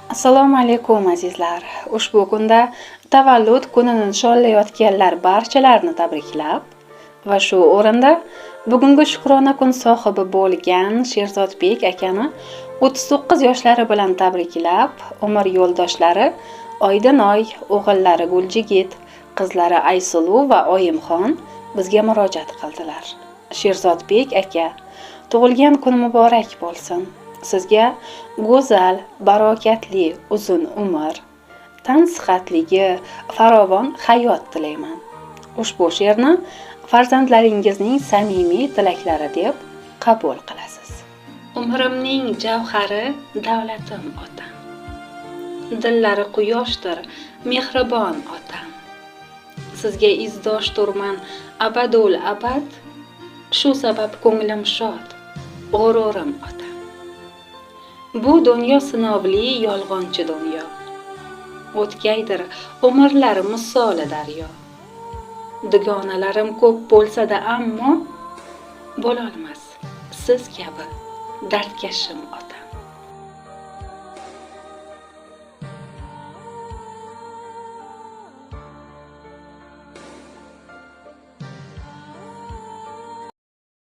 Assalomu alaykum azizlar. Ushbu kunda tavallud kunini nishonlayotganlar barchalarini tabriklab va shu o'rinda bugungi Shukrona kun sohibi bo'lgan Sherzodbek akani 39 yoshlari bilan tabriklab, umr yo'ldoshlari Oydinoy, o'g'illari Guljigit, qizlari Aysulu va Oyimxon bizga murojaat qildilar. Sherzodbek aka, tug'ilgan kun muborak bo'lsin. Sizga go'zal, barokatli, uzun umr, tan sihatligi, farovon hayot tilayman. Ushbu she'rni farzandlaringizning samimiy tilaklari deb qabul qilasiz. Umrimning javhari davlatim otam. Dillari quyoshdir, mehribon otam. Sizga izdoshdirman abadul abad, shu sabab ko'nglim shod, g'ururim otam. Bu dunyo sinovli, yolg'onchi dunyo. O'tkaydir umrlar misoli daryo. Dugonalarim ko'p bo'lsa-da, ammo bo'lolmas siz kabi dardkashim otam.